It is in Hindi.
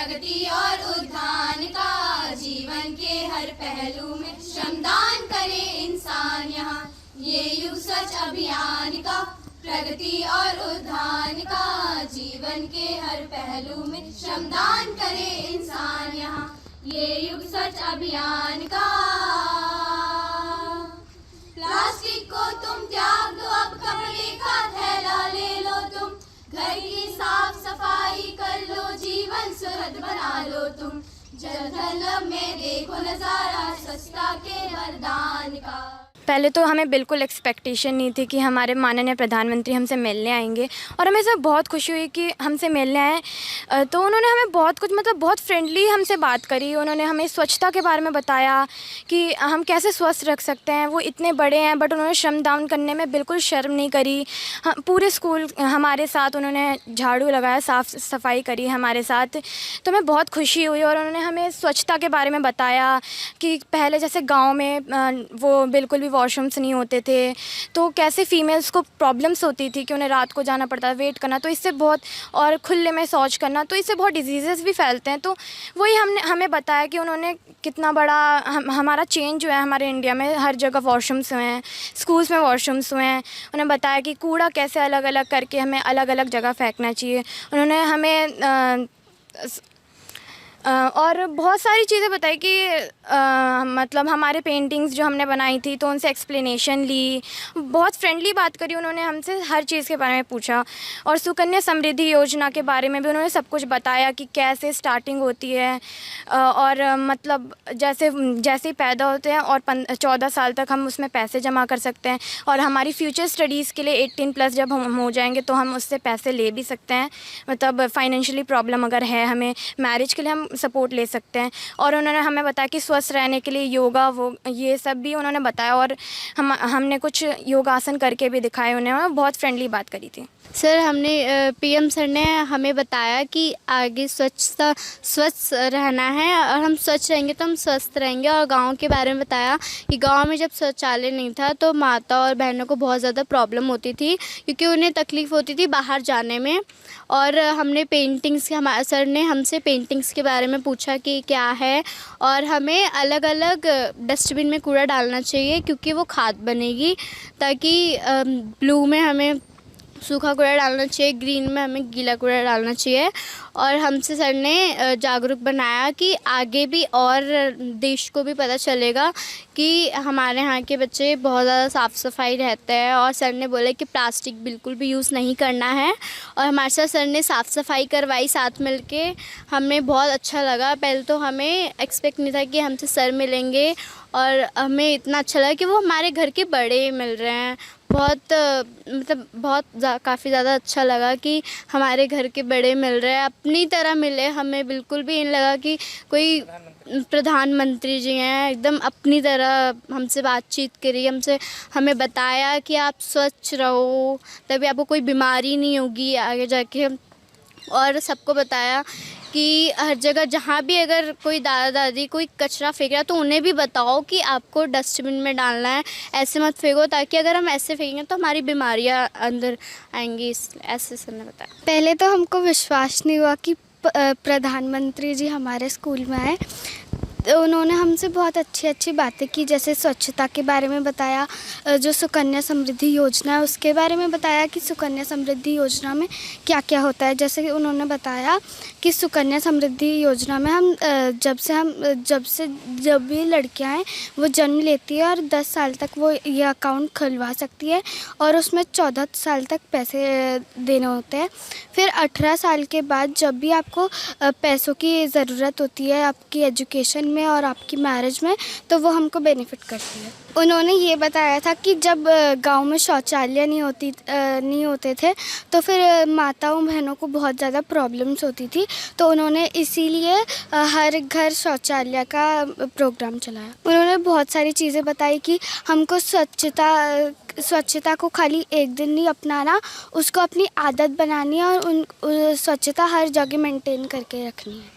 प्रगति और उत्थान का, जीवन के हर पहलू में श्रमदान करे इंसान यहाँ। ये युग स्वच्छ अभियान का, प्रगति और उत्थान का, जीवन के हर पहलू में श्रमदान करे इंसान यहाँ। ये युग स्वच्छ अभियान का। प्लास्टिक को तुम त्याग दो, अब कपड़े का थैला ले लो तुम। घर की साफ सफाई कर लो, जीवन सुहद बना लो तुम। जल थल में देखो नजारा स्वच्छता के वरदान का। पहले तो हमें बिल्कुल एक्सपेक्टेशन नहीं थी कि हमारे माननीय प्रधानमंत्री हमसे मिलने आएंगे, और हमें सब बहुत खुशी हुई कि हमसे मिलने आए। तो उन्होंने हमें बहुत कुछ बहुत फ्रेंडली हमसे बात करी। उन्होंने हमें स्वच्छता के बारे में बताया कि हम कैसे स्वस्थ रख सकते हैं। वो इतने बड़े हैं बट उन्होंने श्रमदान करने में बिल्कुल शर्म नहीं करी। पूरे स्कूल हमारे साथ उन्होंने झाड़ू लगाया, साफ़ सफाई करी हमारे साथ। तो हमें बहुत खुशी हुई। और उन्होंने हमें स्वच्छता के बारे में बताया कि पहले जैसे गाँव में वो बिल्कुल भी वॉशरूम्स नहीं होते थे, तो कैसे फीमेल्स को प्रॉब्लम्स होती थी कि उन्हें रात को जाना पड़ता था, वेट करना, तो इससे बहुत, और खुले में शौच करना, तो इससे बहुत डिजीज़ेस भी फैलते हैं। तो वही हमें बताया कि उन्होंने कितना बड़ा हमारा चेंज हुआ है। हमारे इंडिया में हर जगह वॉशरूम्स हुए हैं, स्कूल्स में वॉशरूम्स हुए हैं। उन्हें बताया कि कूड़ा कैसे अलग अलग करके हमें अलग अलग जगह फेंकना चाहिए। उन्होंने हमें और बहुत सारी चीज़ें बताई कि मतलब हमारे पेंटिंग्स जो हमने बनाई थी तो उनसे एक्सप्लेनेशन ली। बहुत फ्रेंडली बात करी उन्होंने हमसे, हर चीज़ के बारे में पूछा। और सुकन्या समृद्धि योजना के बारे में भी उन्होंने सब कुछ बताया कि कैसे स्टार्टिंग होती है। और मतलब जैसे ही पैदा होते हैं और 14 साल तक हम उसमें पैसे जमा कर सकते हैं। और हमारी फ्यूचर स्टडीज़ के लिए 18+ जब हम हो जाएंगे तो हम उससे पैसे ले भी सकते हैं। मतलब फाइनेंशियली प्रॉब्लम अगर है हमें, मैरिज के लिए हम सपोर्ट ले सकते हैं। और उन्होंने हमें बताया कि स्वस्थ रहने के लिए योगा, वो ये सब भी उन्होंने बताया। और हमने कुछ योगासन करके भी दिखाए। उन्होंने बहुत फ्रेंडली बात करी थी। सर, हमने पीएम सर ने हमें बताया कि आगे स्वच्छ रहना है, और हम स्वच्छ रहेंगे तो हम स्वस्थ रहेंगे। और गांव के बारे में बताया कि गांव में जब शौचालय नहीं था तो माता और बहनों को बहुत ज़्यादा प्रॉब्लम होती थी, क्योंकि उन्हें तकलीफ़ होती थी बाहर जाने में। और हमने पेंटिंग्स, हमारे सर ने हमसे पेंटिंग्स के बारे में पूछा कि क्या है, और हमें अलग अलग डस्टबिन में कूड़ा डालना चाहिए क्योंकि वो खाद बनेगी। ताकि ब्लू में हमें सूखा कूड़ा डालना चाहिए, ग्रीन में हमें गीला कूड़ा डालना चाहिए। और हमसे सर ने जागरूक बनाया कि आगे भी और देश को भी पता चलेगा कि हमारे यहाँ के बच्चे बहुत ज़्यादा साफ़ सफाई रहते हैं। और सर ने बोले कि प्लास्टिक बिल्कुल भी यूज़ नहीं करना है। और हमारे साथ सर ने साफ़ सफाई करवाई साथ मिलके, हमें बहुत अच्छा लगा। पहले तो हमें एक्सपेक्ट नहीं था कि हमसे सर मिलेंगे, और हमें इतना अच्छा लगा कि वो हमारे घर के बड़े मिल रहे हैं। बहुत काफ़ी ज़्यादा अच्छा लगा कि हमारे घर के बड़े मिल रहे हैं, अपनी तरह मिले। हमें बिल्कुल भी नहीं लगा कि कोई प्रधानमंत्री जी हैं, एकदम अपनी तरह हमसे बातचीत करी। हमें बताया कि आप स्वच्छ रहो, तभी आपको कोई बीमारी नहीं होगी आगे जाके। और सबको बताया कि हर जगह जहाँ भी अगर कोई दादा दादी कोई कचरा फेंक रहा है तो उन्हें भी बताओ कि आपको डस्टबिन में डालना है, ऐसे मत फेंको, ताकि अगर हम ऐसे फेंकेंगे तो हमारी बीमारियाँ अंदर आएंगी। ऐसे सर ने बताया। पहले तो हमको विश्वास नहीं हुआ कि प्रधानमंत्री जी हमारे स्कूल में आए। तो उन्होंने हमसे बहुत अच्छी बातें की, जैसे स्वच्छता के बारे में बताया, जो सुकन्या समृद्धि योजना है उसके बारे में बताया कि सुकन्या समृद्धि योजना में क्या क्या होता है। जैसे कि उन्होंने बताया कि सुकन्या समृद्धि योजना में हम जब भी लड़कियां हैं वो जन्म लेती है और 10 साल तक वो ये अकाउंट खुलवा सकती है, और उसमें 14 साल तक पैसे देने होते हैं। फिर 18 साल के बाद जब भी आपको पैसों की ज़रूरत होती है आपकी एजुकेशन में और आपकी मैरिज में, तो वो हमको बेनिफिट करती है। उन्होंने ये बताया था कि जब गांव में शौचालय नहीं होते थे तो फिर माताओं बहनों को बहुत ज़्यादा प्रॉब्लम्स होती थी, तो उन्होंने इसीलिए हर घर शौचालय का प्रोग्राम चलाया। उन्होंने बहुत सारी चीज़ें बताई कि हमको स्वच्छता को खाली एक दिन नहीं अपनाना, उसको अपनी आदत बनानी है, और स्वच्छता हर जगह मेंटेन करके रखनी है।